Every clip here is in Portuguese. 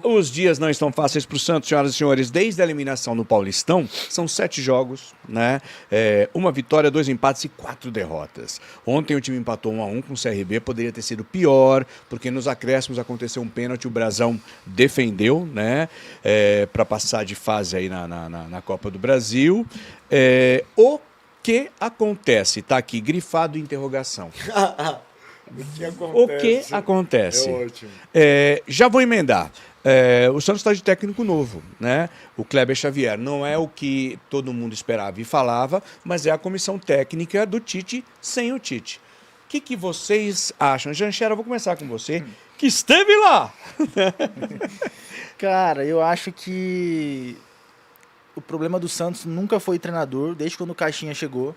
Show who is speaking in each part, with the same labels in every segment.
Speaker 1: Os dias não estão fáceis para o Santos, senhoras e senhores. Desde a eliminação no Paulistão, são 7 jogos, né? Uma vitória, 2 empates e 4 derrotas. Ontem o time empatou 1-1 com o CRB, poderia ter sido pior, porque nos acréscimos aconteceu um pênalti, o Brasão defendeu, né? Para passar de fase aí na Copa do Brasil. O que acontece? Está aqui, grifado interrogação. O que acontece?
Speaker 2: É ótimo.
Speaker 1: Já vou emendar. O Santos está de técnico novo, né? O Kleber Xavier não é o que todo mundo esperava e falava, mas é a comissão técnica do Tite sem o Tite. O que vocês acham? Janchera, eu vou começar com você, que esteve lá.
Speaker 3: Cara, eu acho que o problema do Santos nunca foi treinador, desde quando o Caixinha chegou.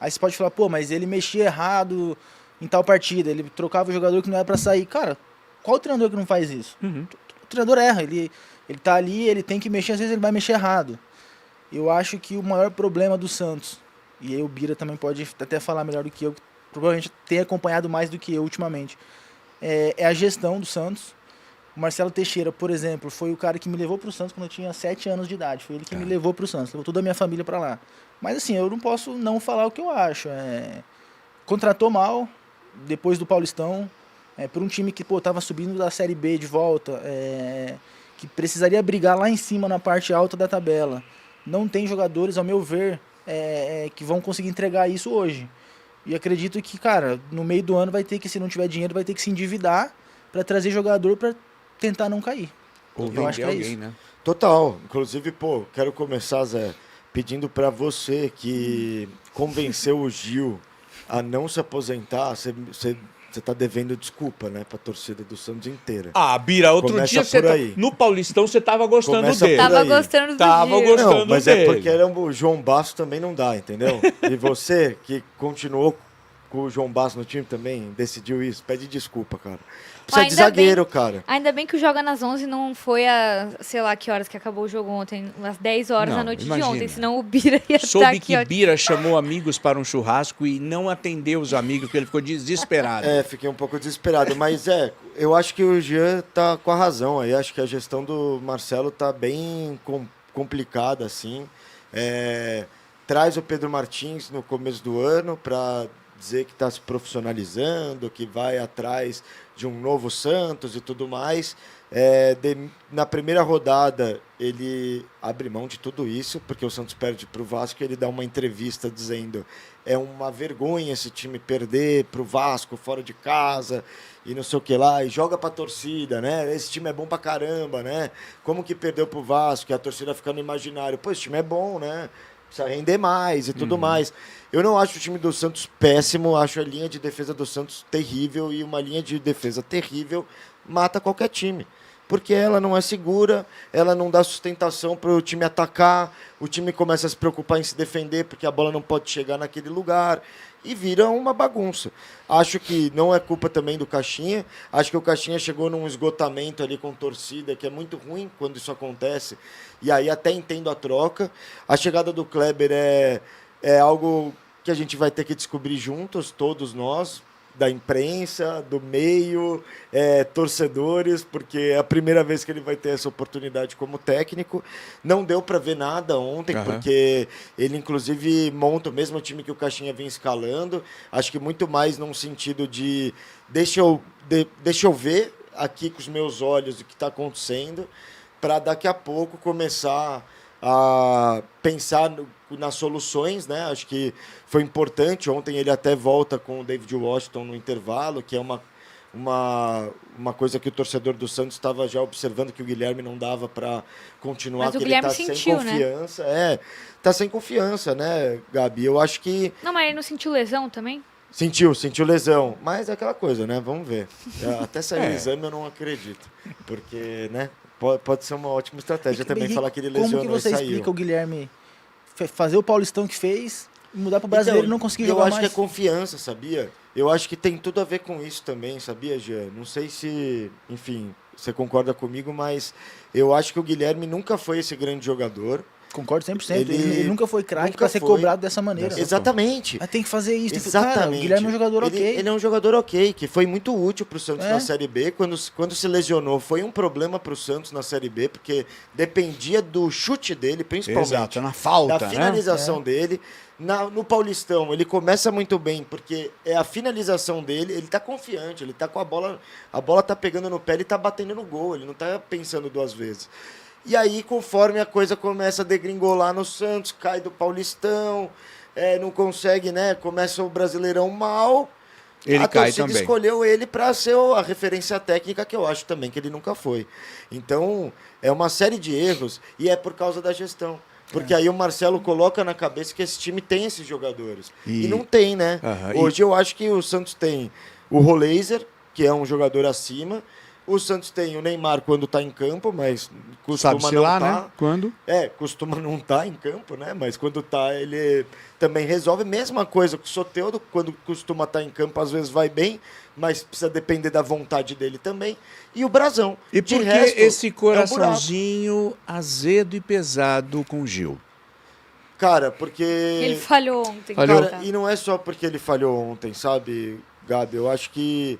Speaker 3: Aí você pode falar, pô, mas ele mexia errado em tal partida, ele trocava o jogador que não era pra sair. Cara, qual treinador que não faz isso? O treinador erra, ele tá ali, ele tem que mexer, às vezes ele vai mexer errado. Eu acho que o maior problema do Santos, e aí o Bira também pode até falar melhor do que eu, provavelmente tem acompanhado mais do que eu ultimamente, é a gestão do Santos. O Marcelo Teixeira, por exemplo, foi o cara que me levou pro Santos quando eu tinha 7 anos de idade. Foi ele que me levou pro Santos, levou toda a minha família pra lá. Mas assim, eu não posso não falar o que eu acho. Contratou mal, depois do Paulistão, por um time que tava subindo da Série B de volta, que precisaria brigar lá em cima na parte alta da tabela. Não tem jogadores, ao meu ver, que vão conseguir entregar isso hoje. E acredito que, cara, no meio do ano vai ter que, se não tiver dinheiro, vai ter que se endividar para trazer jogador para tentar não cair.
Speaker 1: Ou
Speaker 3: eu acho que é
Speaker 1: alguém,
Speaker 3: isso.
Speaker 1: né?
Speaker 2: Total. Inclusive, quero começar, Zé, pedindo para você que convenceu o Gil a não se aposentar. Você tá devendo desculpa, né, pra torcida do Santos inteira.
Speaker 1: Bira, outro
Speaker 2: Começa
Speaker 1: dia
Speaker 2: por aí.
Speaker 1: no Paulistão você tava gostando
Speaker 2: Começa
Speaker 1: dele.
Speaker 2: por
Speaker 4: Tava
Speaker 2: aí.
Speaker 4: gostando do
Speaker 1: Tava
Speaker 4: Gil.
Speaker 1: gostando.
Speaker 2: Não, mas
Speaker 1: dele.
Speaker 2: é porque o João Basso também não dá, entendeu? E você, que continuou com o João Basso no time também, decidiu isso. Pede desculpa, cara. Precisa de zagueiro, cara.
Speaker 4: Ainda bem que o Joga nas 11 não foi a, sei lá, que horas que acabou o jogo ontem, umas 10 horas
Speaker 1: Não,
Speaker 4: da noite
Speaker 1: imagina.
Speaker 4: de ontem, senão o Bira ia estar
Speaker 1: Soube
Speaker 4: aqui.
Speaker 1: que
Speaker 4: ó.
Speaker 1: Bira chamou amigos para um churrasco e não atendeu os amigos, porque ele ficou desesperado.
Speaker 2: Fiquei um pouco desesperado, mas eu acho que o Jean tá com a razão aí, acho que a gestão do Marcelo tá bem complicada, assim. Traz o Pedro Martins no começo do ano para dizer que está se profissionalizando, que vai atrás de um novo Santos e tudo mais. Na primeira rodada, ele abre mão de tudo isso, porque o Santos perde para o Vasco, e ele dá uma entrevista dizendo é uma vergonha esse time perder para o Vasco fora de casa e não sei o que lá, e joga para a torcida, né? Esse time é bom para caramba, né? Como que perdeu para o Vasco e a torcida fica no imaginário? Pô, esse time é bom, né? Precisa render mais e tudo mais. Eu não acho o time do Santos péssimo, acho a linha de defesa do Santos terrível, e uma linha de defesa terrível mata qualquer time. Porque ela não é segura, ela não dá sustentação para o time atacar, o time começa a se preocupar em se defender porque a bola não pode chegar naquele lugar e vira uma bagunça. Acho que não é culpa também do Caixinha, acho que o Caixinha chegou num esgotamento ali com torcida que é muito ruim quando isso acontece, e aí até entendo a troca. A chegada do Kleber é algo que a gente vai ter que descobrir juntos, todos nós, da imprensa, do meio, torcedores, porque é a primeira vez que ele vai ter essa oportunidade como técnico. Não deu para ver nada ontem, porque ele, inclusive, monta o mesmo time que o Caixinha vinha escalando. Acho que muito mais num sentido de deixa eu ver aqui com os meus olhos o que está acontecendo, para daqui a pouco começar a pensar nas soluções, né? Acho que foi importante. Ontem ele até volta com o David Washington no intervalo, que é uma coisa que o torcedor do Santos estava já observando, que o Guilherme não dava para continuar,
Speaker 4: Mas o
Speaker 2: que
Speaker 4: Guilherme
Speaker 2: ele está sem
Speaker 4: sentiu,
Speaker 2: confiança. Tá sem confiança, né, Gabi? Eu acho que...
Speaker 4: Não, mas ele não sentiu lesão também?
Speaker 2: Sentiu lesão. Mas é aquela coisa, né? Vamos ver. Até sair o exame eu não acredito. Porque, né? Pode ser uma ótima estratégia também falar que ele lesionou e saiu.
Speaker 3: Como que você explica o Guilherme fazer o Paulistão que fez e mudar para o brasileiro e não conseguir jogar mais?
Speaker 2: Eu acho que é confiança, sabia? Eu acho que tem tudo a ver com isso também, sabia, Jean? Não sei se, enfim, você concorda comigo, mas eu acho que o Guilherme nunca foi esse grande jogador.
Speaker 3: Concordo 100%.
Speaker 2: Ele
Speaker 3: Ele nunca foi craque
Speaker 2: nunca
Speaker 3: pra ser
Speaker 2: foi.
Speaker 3: cobrado dessa maneira.
Speaker 2: Exatamente.
Speaker 3: Mas tem que fazer isso. Cara, o
Speaker 2: Exatamente.
Speaker 3: Guilherme é um jogador ok.
Speaker 2: Ele é um jogador ok, que foi muito útil pro Santos
Speaker 3: É.
Speaker 2: na Série B. Quando se lesionou, foi um problema pro Santos na Série B, porque dependia do chute dele, principalmente.
Speaker 1: Exato, na falta,
Speaker 2: Da
Speaker 1: né?
Speaker 2: finalização dele. No Paulistão, ele começa muito bem, porque é a finalização dele, ele tá confiante, ele tá com a bola tá pegando no pé, ele tá batendo no gol, ele não tá pensando duas vezes. E aí, conforme a coisa começa a degringolar no Santos, cai do Paulistão, não consegue, né? Começa o Brasileirão mal.
Speaker 1: Ele
Speaker 2: A
Speaker 1: cai
Speaker 2: torcida
Speaker 1: também.
Speaker 2: escolheu ele para ser a referência técnica, que eu acho também que ele nunca foi. Então, é uma série de erros e é por causa da gestão. Porque aí o Marcelo coloca na cabeça que esse time tem esses jogadores. E não tem, né?
Speaker 1: Aham,
Speaker 2: Hoje eu acho que o Santos tem o Roleiser, que é um jogador acima. O Santos tem o Neymar quando está em campo, mas costuma
Speaker 1: Sabe-se
Speaker 2: não
Speaker 1: lá,
Speaker 2: tá.
Speaker 1: né? Quando?
Speaker 2: Costuma não estar em campo, né? Mas quando tá, ele também resolve. Mesma coisa com o Soteldo, quando costuma estar em campo, às vezes vai bem, mas precisa depender da vontade dele também. E o Brasão.
Speaker 1: E
Speaker 2: De
Speaker 1: por que
Speaker 2: resto,
Speaker 1: esse
Speaker 2: é um buraco.
Speaker 1: coraçãozinho azedo e pesado com o Gil?
Speaker 2: Cara, porque...
Speaker 4: Ele falhou ontem.
Speaker 1: Falhou.
Speaker 2: Cara, e não é só porque ele falhou ontem, sabe, Gabi? Eu acho que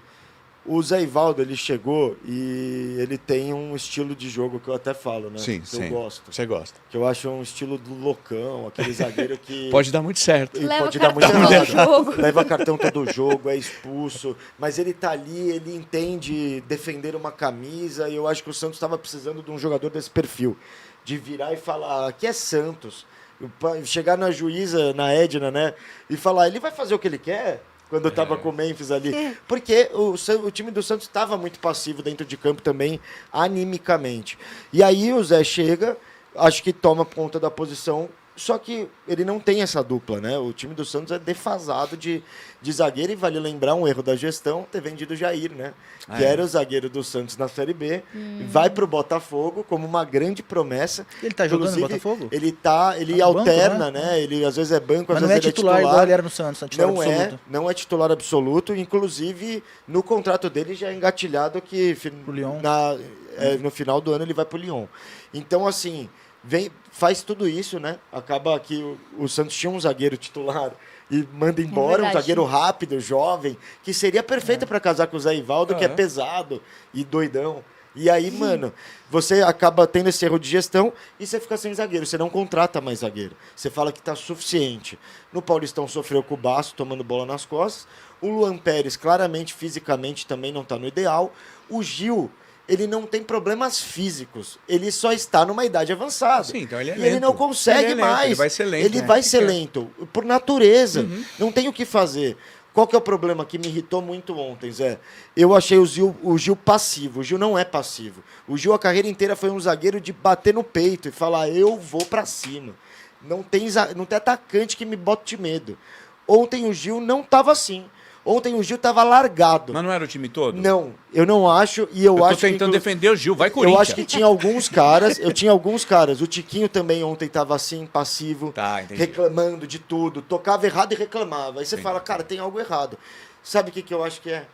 Speaker 2: o Zé Ivaldo, ele chegou e ele tem um estilo de jogo que eu até falo, né?
Speaker 1: Sim,
Speaker 2: que
Speaker 1: sim.
Speaker 2: eu gosto.
Speaker 1: Você gosta.
Speaker 2: Que eu acho um estilo do loucão, aquele zagueiro que...
Speaker 1: Pode dar muito certo.
Speaker 2: e
Speaker 4: Leva
Speaker 2: pode dar muito
Speaker 4: cartão todo
Speaker 2: errado.
Speaker 4: jogo.
Speaker 2: Leva cartão todo jogo, é expulso. Mas ele tá ali, ele entende defender uma camisa. E eu acho que o Santos estava precisando de um jogador desse perfil. De virar e falar, aqui é Santos. Chegar na juíza, na Edna, né? E falar, ele vai fazer o que ele quer? Quando eu tava com o Memphis ali. Porque o time do Santos estava muito passivo dentro de campo também, animicamente. E aí o Zé chega, acho que toma conta da posição, só que ele não tem essa dupla, né? O time do Santos é defasado de zagueiro, e vale lembrar um erro da gestão ter vendido o Jair, né? Que era o zagueiro do Santos na Série B, vai pro Botafogo como uma grande promessa.
Speaker 3: Ele tá jogando no
Speaker 2: Inclusive,
Speaker 3: Botafogo?
Speaker 2: Ele
Speaker 3: no
Speaker 2: alterna,
Speaker 3: banco,
Speaker 2: né? Ele às vezes é banco, às
Speaker 3: Mas não
Speaker 2: vezes
Speaker 3: é
Speaker 2: ele
Speaker 3: titular igual ele era no Santos, é titular absoluto.
Speaker 2: não é titular absoluto. Inclusive, no contrato dele já é engatilhado que
Speaker 3: Pro Lyon.
Speaker 2: no final do ano ele vai pro Lyon. Então, assim, faz tudo isso, né? Acaba que o Santos tinha um zagueiro titular e manda embora, um
Speaker 4: verdade.
Speaker 2: zagueiro rápido, jovem, que seria perfeito para casar com o Zé Ivaldo, que é pesado e doidão. E aí, mano, você acaba tendo esse erro de gestão e você fica sem zagueiro. Você não contrata mais zagueiro. Você fala que tá suficiente. No Paulistão sofreu com o Baço, tomando bola nas costas. O Luan Pérez, claramente, fisicamente, também não tá no ideal. O Gil, ele não tem problemas físicos. Ele só está numa idade avançada.
Speaker 1: Sim, então ele é
Speaker 2: E ele
Speaker 1: lento.
Speaker 2: não consegue
Speaker 1: Ele é lento,
Speaker 2: mais.
Speaker 1: ele vai ser lento,
Speaker 2: Ele
Speaker 1: né?
Speaker 2: vai ser
Speaker 1: Fica-
Speaker 2: lento, por natureza. Não tem o que fazer. Qual que é o problema que me irritou muito ontem, Zé? Eu achei o Gil passivo. O Gil não é passivo. O Gil, a carreira inteira, foi um zagueiro de bater no peito e falar, eu vou pra cima. Não tem atacante que me bote medo. Ontem o Gil não tava assim. Ontem o Gil tava largado.
Speaker 1: Mas não era o time todo?
Speaker 2: Não, eu não acho. E eu
Speaker 1: Eu tô
Speaker 2: acho
Speaker 1: tentando
Speaker 2: que,
Speaker 1: defender o Gil, vai Corinthians.
Speaker 2: eu acho que tinha alguns caras. Eu tinha alguns caras. O Tiquinho também ontem tava assim, passivo,
Speaker 1: Tá, entendi.
Speaker 2: reclamando de tudo. Tocava errado e reclamava. Aí você fala, cara, tem algo errado. Sabe o que eu acho que é?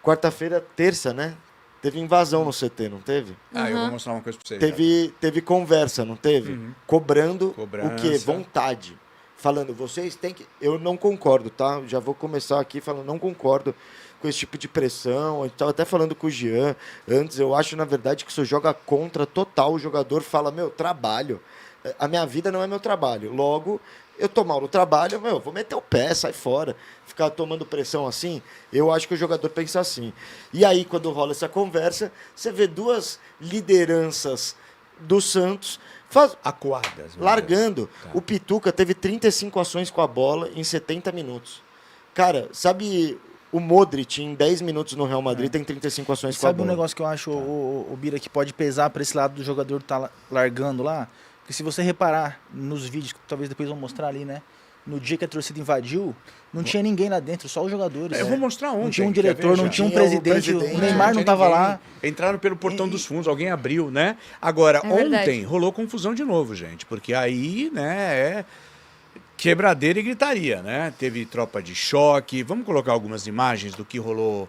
Speaker 2: Quarta-feira, terça, né? Teve invasão no CT, não teve?
Speaker 1: Ah, eu vou mostrar uma coisa pra você.
Speaker 2: Teve conversa, não teve? Cobrando o
Speaker 1: Cobrança.
Speaker 2: quê? Vontade. Falando, vocês têm que... Eu não concordo, tá? Já vou começar aqui falando, não concordo com esse tipo de pressão. Eu estava até falando com o Jean antes. Eu acho, na verdade, que isso joga contra total. O jogador fala, meu, trabalho. A minha vida não é meu trabalho. Logo, eu tô mal no trabalho, meu, vou meter o pé, sai fora. Ficar tomando pressão assim, eu acho que o jogador pensa assim. E aí, quando rola essa conversa, você vê duas lideranças do Santos
Speaker 1: Acuadas. meu
Speaker 2: largando.
Speaker 1: Tá.
Speaker 2: O Pituca teve 35 ações com a bola em 70 minutos. Cara, sabe o Modric em 10 minutos no Real Madrid tem 35 ações com a
Speaker 3: Sabe um
Speaker 2: bola.
Speaker 3: negócio que eu acho, o Bira, que pode pesar pra esse lado do jogador tá largando lá? Porque se você reparar nos vídeos, que talvez depois eu vou mostrar ali, né? No dia que a torcida invadiu, não tinha ninguém lá dentro, só os jogadores.
Speaker 1: Eu vou mostrar ontem.
Speaker 3: Não tinha um
Speaker 1: quer
Speaker 3: diretor,
Speaker 1: ver,
Speaker 3: não
Speaker 1: já?
Speaker 3: tinha um
Speaker 2: Tinha o
Speaker 3: presidente,
Speaker 2: presidente,
Speaker 3: o Neymar não
Speaker 1: tinha
Speaker 3: tava
Speaker 1: ninguém.
Speaker 3: lá.
Speaker 1: Entraram pelo portão dos fundos, alguém abriu, né? Agora,
Speaker 4: É verdade.
Speaker 1: ontem rolou confusão de novo, gente, porque aí, né, é quebradeira e gritaria, né? Teve tropa de choque. Vamos colocar algumas imagens do que rolou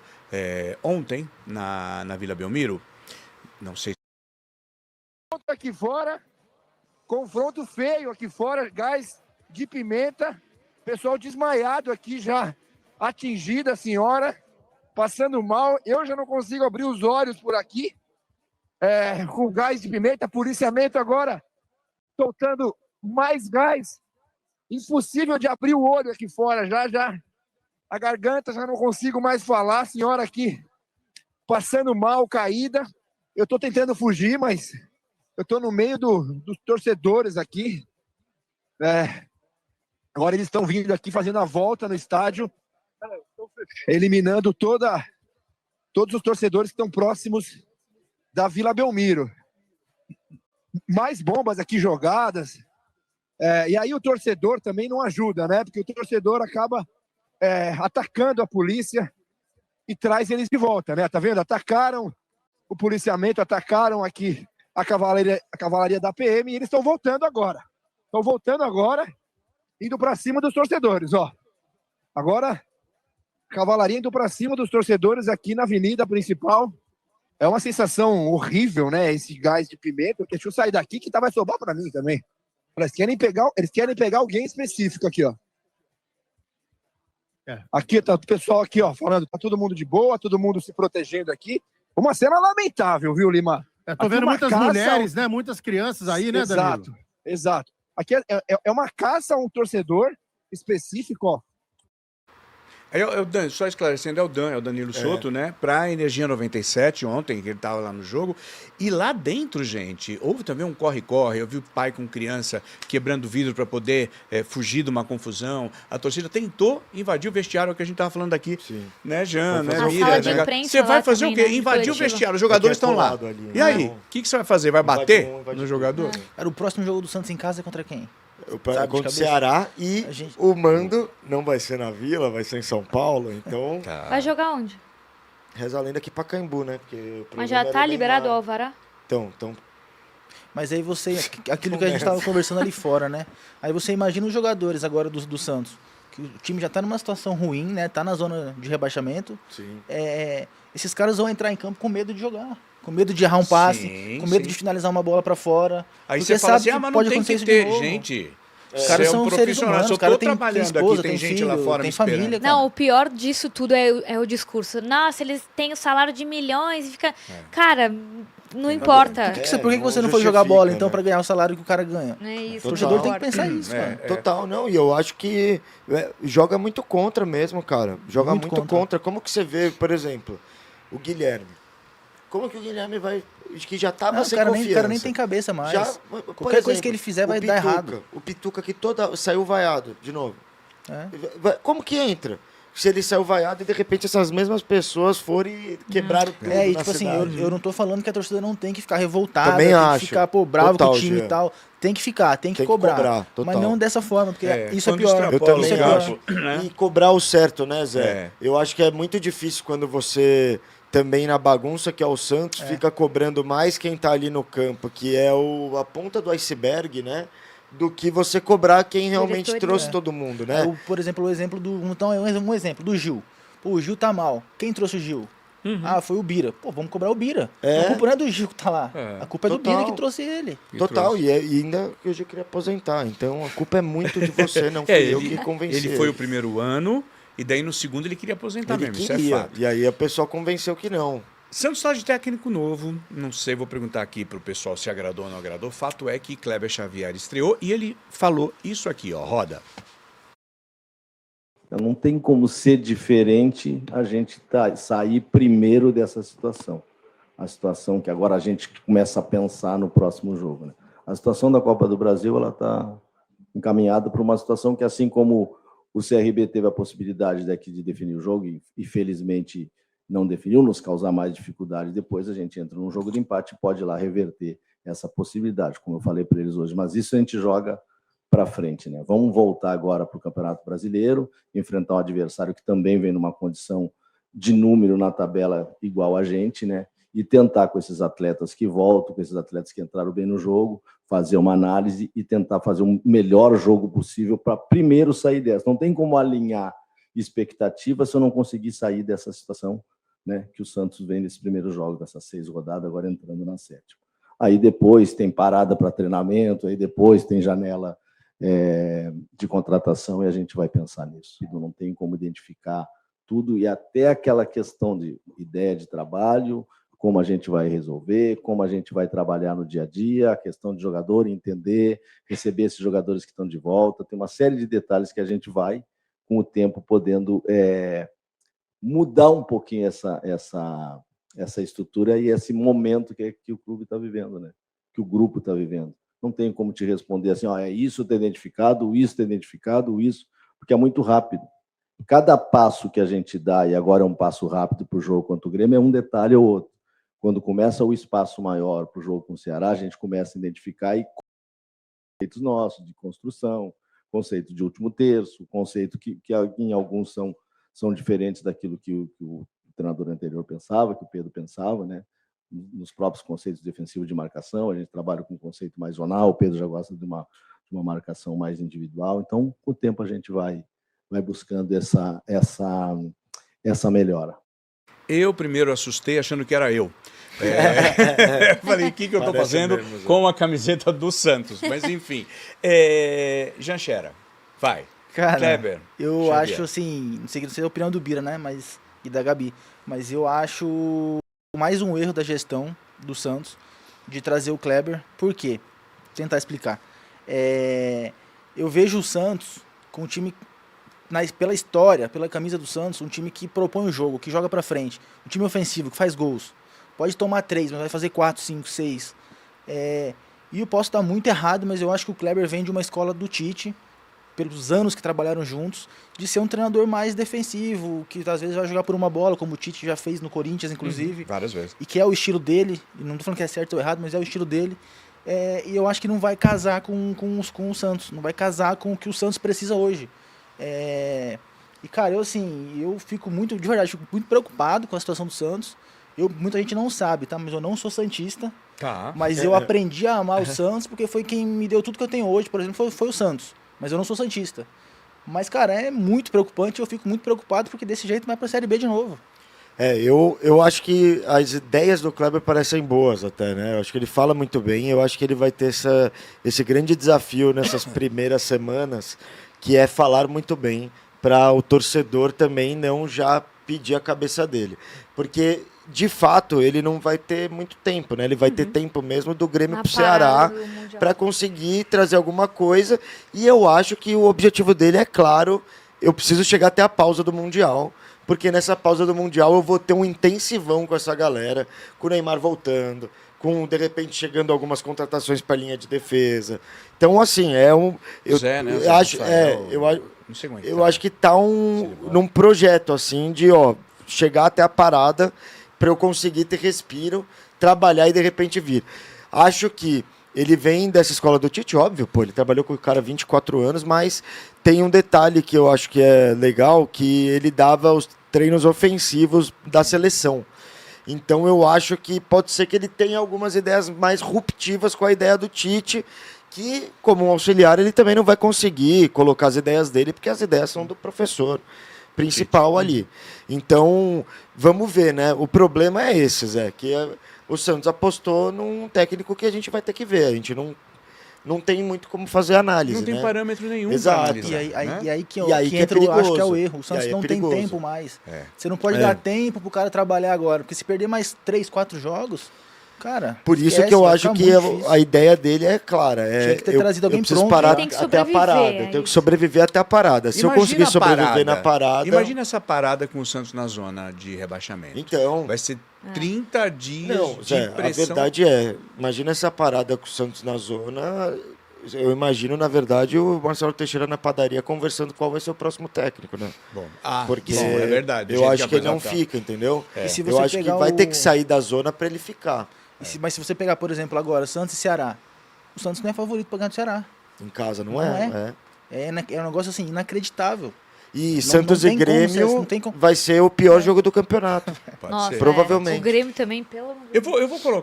Speaker 1: ontem na Vila Belmiro? Não sei.
Speaker 5: Aqui fora, Confronto feio aqui fora, gás de pimenta. Pessoal desmaiado aqui já, atingida a senhora, passando mal. Eu já não consigo abrir os olhos por aqui, com gás de pimenta. Policiamento agora soltando mais gás. Impossível de abrir o olho aqui fora, já. A garganta já não consigo mais falar. A senhora aqui passando mal, caída. Eu tô tentando fugir, mas eu tô no meio dos torcedores aqui. Agora eles estão vindo aqui fazendo a volta no estádio, eliminando todos os torcedores que estão próximos da Vila Belmiro. Mais bombas aqui jogadas. E aí o torcedor também não ajuda, né? Porque o torcedor acaba atacando a polícia e traz eles de volta, né? Tá vendo? Atacaram o policiamento, atacaram aqui a cavalaria da PM e eles estão voltando agora. Indo para cima dos torcedores, ó. Agora, cavalaria indo para cima dos torcedores aqui na avenida principal. É uma sensação horrível, né? Esse gás de pimenta. Deixa eu sair daqui que vai sobrar para mim também. Eles querem pegar alguém específico aqui, ó. Aqui tá o pessoal aqui, ó, falando, tá todo mundo de boa, todo mundo se protegendo aqui. Uma cena lamentável, viu, Lima?
Speaker 6: Tô vendo muitas mulheres, né? Muitas crianças aí, né, Danilo?
Speaker 5: Exato. Aqui é uma caça a um torcedor específico, ó.
Speaker 1: Só esclarecendo, é o Danilo Souto, né? Pra Energia 97, ontem, que ele tava lá no jogo. E lá dentro, gente, houve também um corre-corre. Eu vi o pai com criança quebrando vidro para poder fugir de uma confusão. A torcida tentou invadir o vestiário, que a gente tava falando aqui. Sim. Né, Jean? Né,
Speaker 4: a sala de imprensa.
Speaker 1: Você vai fazer
Speaker 4: também,
Speaker 1: o quê?
Speaker 4: né?
Speaker 1: Invadir o vestiário, os jogadores estão lá.
Speaker 2: Ali,
Speaker 1: e aí, o que você vai fazer? Vai bater no jogador?
Speaker 3: Era o próximo jogo do Santos em casa é contra quem?
Speaker 2: Contra o Ceará e o mando não vai ser na Vila, vai ser em São Paulo, então...
Speaker 4: Vai jogar onde?
Speaker 2: Reza a lenda aqui pra Caimbu, né? Porque
Speaker 4: mas já tá liberado o Alvará?
Speaker 2: Então...
Speaker 3: Mas aí aquilo que a gente tava conversando ali fora, né? Aí você imagina os jogadores agora do Santos, que o time já tá numa situação ruim, né? Tá na zona de rebaixamento.
Speaker 2: Sim.
Speaker 3: Esses caras vão entrar em campo com medo de jogar. Com medo de errar um passe, com medo de finalizar uma bola pra fora.
Speaker 1: Aí você fala assim, mas não tem que ter, gente.
Speaker 3: Os caras são seres humanos, os caras têm esposa,
Speaker 1: tem
Speaker 3: tem
Speaker 1: gente lá
Speaker 3: filho,
Speaker 1: fora
Speaker 3: tem família. Cara.
Speaker 4: Não, o pior disso tudo é o discurso. Nossa, eles têm o salário de milhões e fica... Cara, não importa.
Speaker 3: Por que você não foi jogar bola, então, pra ganhar o salário que o cara ganha?
Speaker 4: É isso.
Speaker 3: O torcedor tem que pensar isso, cara.
Speaker 2: Total, não. E eu acho que joga muito contra mesmo, cara. Joga muito contra. Como que você vê, por exemplo, o Guilherme? Como que o Guilherme vai... Que já tava sem confiança.
Speaker 3: O cara nem tem cabeça mais. Qualquer coisa que ele fizer vai dar errado.
Speaker 2: O Pituca que saiu vaiado de novo. Como que entra? Se ele saiu vaiado e de repente essas mesmas pessoas forem e quebraram tudo
Speaker 3: e tipo assim, eu não tô falando que a torcida não tem que ficar revoltada,
Speaker 2: também
Speaker 3: tem
Speaker 2: acho.
Speaker 3: Que ficar bravo com o time e tal. Tem que ficar, tem que cobrar.
Speaker 2: Total.
Speaker 3: Mas não dessa forma, porque isso é pior.
Speaker 2: Eu também acho. E cobrar o certo, né, Zé? Eu acho que é muito difícil quando você... Também na bagunça que é o Santos, fica cobrando mais quem tá ali no campo, que é a ponta do iceberg, né? Do que você cobrar quem realmente trouxe todo mundo, né?
Speaker 3: Por exemplo, um exemplo do Gil. Pô, o Gil tá mal. Quem trouxe o Gil? Foi o Bira. Pô, vamos cobrar o Bira. A culpa não é do Gil que tá lá. A culpa é do Bira que trouxe ele.
Speaker 2: Total, e ainda que o Gil queria aposentar. Então a culpa é muito de você, não fui eu que convenci
Speaker 1: ele. Ele foi o primeiro ano... E daí no segundo ele queria aposentar mesmo, isso é fato.
Speaker 2: E aí a pessoa convenceu que não.
Speaker 1: Santos está de técnico novo, não sei, vou perguntar aqui pro pessoal se agradou ou não agradou. Fato é que Kleber Xavier estreou e ele falou isso aqui, ó, roda.
Speaker 7: Não tem como ser diferente a gente sair primeiro dessa situação. A situação que agora a gente começa a pensar no próximo jogo, né? A situação da Copa do Brasil, ela está encaminhada para uma situação que, assim como o CRB teve a possibilidade daqui de definir o jogo e felizmente não definiu, nos causar mais dificuldade. Depois a gente entra num jogo de empate e pode ir lá reverter essa possibilidade, como eu falei para eles hoje. Mas isso a gente joga para frente, né? Vamos voltar agora para o Campeonato Brasileiro, enfrentar um adversário que também vem numa condição de número na tabela igual a gente, né? E tentar com esses atletas que voltam, com esses atletas que entraram bem no jogo, fazer uma análise e tentar fazer um melhor jogo possível para primeiro sair dessa. Não tem como alinhar expectativas se eu não conseguir sair dessa situação, né, que o Santos vem nesse primeiro jogo, dessas 6 rodadas, agora entrando na 7ª. Aí depois tem parada para treinamento, aí depois tem janela de contratação e a gente vai pensar nisso. Não tem como identificar tudo e até aquela questão de ideia de trabalho, como a gente vai resolver, como a gente vai trabalhar no dia a dia, a questão de jogador, entender, receber esses jogadores que estão de volta. Tem uma série de detalhes que a gente vai, com o tempo, podendo mudar um pouquinho essa estrutura e esse momento que o clube está vivendo, né? Que o grupo está vivendo. Não tem como te responder assim, isso está identificado, isso, porque é muito rápido. Cada passo que a gente dá, e agora é um passo rápido para o jogo contra o Grêmio, é um detalhe ou outro. Quando começa o espaço maior para o jogo com o Ceará, a gente começa a identificar conceitos nossos de construção, conceito de último terço, conceito que em alguns são diferentes daquilo que o treinador anterior pensava, que o Pedro pensava, né? Nos próprios conceitos defensivos de marcação, a gente trabalha com um conceito mais zonal, o Pedro já gosta de uma marcação mais individual, então, com o tempo, a gente vai buscando essa melhora.
Speaker 1: Eu primeiro assustei achando que era eu. Falei, o que eu estou fazendo mesmo, com a camiseta do Santos? Mas, enfim. Janchera, vai.
Speaker 3: Cara,
Speaker 1: Kleber,
Speaker 3: eu
Speaker 1: Xavier.
Speaker 3: acho assim, não sei a opinião do Bira, né, e da Gabi, mas eu acho mais um erro da gestão do Santos de trazer o Kleber. Por quê? Vou tentar explicar. Eu vejo o Santos com um time, pela história, pela camisa do Santos, um time que propõe o jogo, que joga pra frente, um time ofensivo, que faz gols. Pode tomar 3, mas vai fazer 4, 5, 6. E eu posso estar muito errado, mas eu acho que o Kleber vem de uma escola do Tite, pelos anos que trabalharam juntos, de ser um treinador mais defensivo, que às vezes vai jogar por uma bola, como o Tite já fez no Corinthians, inclusive.
Speaker 1: Várias vezes.
Speaker 3: E que é o estilo dele, e não estou falando que é certo ou errado, mas é o estilo dele. E eu acho que não vai casar com o Santos, não vai casar com o que o Santos precisa hoje. E, cara, eu fico muito, de verdade, fico muito preocupado com a situação do Santos. Muita gente não sabe, tá? Mas eu não sou santista.
Speaker 1: Tá.
Speaker 3: Mas eu aprendi a amar o Santos porque foi quem me deu tudo que eu tenho hoje, por exemplo, foi o Santos. Mas eu não sou santista. Mas, cara, é muito preocupante, eu fico muito preocupado porque desse jeito vai pra Série B de novo.
Speaker 2: Eu acho que as ideias do Kleber parecem boas até, né? Eu acho que ele fala muito bem, eu acho que ele vai ter esse grande desafio nessas primeiras semanas, que é falar muito bem para o torcedor também não já pedir a cabeça dele. Porque, de fato, ele não vai ter muito tempo, né? Ele vai ter tempo mesmo do Grêmio pro Ceará para conseguir trazer alguma coisa. E eu acho que o objetivo dele é claro, eu preciso chegar até a pausa do Mundial, porque nessa pausa do Mundial eu vou ter um intensivão com essa galera, com o Neymar voltando, com, de repente, chegando algumas contratações para a linha de defesa. Então, assim, eu acho que está num projeto, assim, de chegar até a parada para eu conseguir ter respiro, trabalhar e, de repente, vir. Acho que ele vem dessa escola do Tite, óbvio, ele trabalhou com o cara há 24 anos, mas tem um detalhe que eu acho que é legal, que ele dava os treinos ofensivos da seleção. Então eu acho que pode ser que ele tenha algumas ideias mais ruptivas com a ideia do Tite, que como um auxiliar ele também não vai conseguir colocar as ideias dele, porque as ideias são do professor principal ali. Então, vamos ver, né? O problema é esse, Zé, que o Santos apostou num técnico que a gente vai ter que ver. A gente não tem muito como fazer análise.
Speaker 1: Não tem parâmetro nenhum.
Speaker 2: Exato.
Speaker 3: E aí que
Speaker 2: perigoso.
Speaker 3: entra, eu acho que é o erro. O Santos não tem tempo mais. Você não pode dar tempo pro cara trabalhar agora, porque se perder mais 3, 4 jogos, cara...
Speaker 2: Por isso que eu acho que a ideia dele é clara.
Speaker 3: Tinha que ter trazido alguém pronto.
Speaker 2: Parar até a parada. Eu tenho que sobreviver até a parada. Se eu conseguir sobreviver na parada...
Speaker 1: Imagina essa parada com o Santos na zona de rebaixamento.
Speaker 2: Então...
Speaker 1: Vai ser 30 dias de pressão.
Speaker 2: A verdade imagina essa parada com o Santos na zona... Eu imagino, na verdade, o Marcelo Teixeira na padaria conversando qual vai ser o próximo técnico, né? Porque
Speaker 1: é verdade.
Speaker 2: Eu acho que ele não fica, entendeu? Eu acho que vai ter que sair da zona para ele ficar.
Speaker 3: Mas se você pegar, por exemplo, agora, Santos e Ceará, o Santos não é favorito para ganhar do Ceará.
Speaker 2: Em casa, não é?
Speaker 3: É um negócio assim, inacreditável.
Speaker 2: E Santos e Grêmio vai ser o pior jogo do campeonato.
Speaker 4: Nossa,
Speaker 2: provavelmente.
Speaker 4: O Grêmio também, pelo amor de Deus.
Speaker 1: Eu vou colocar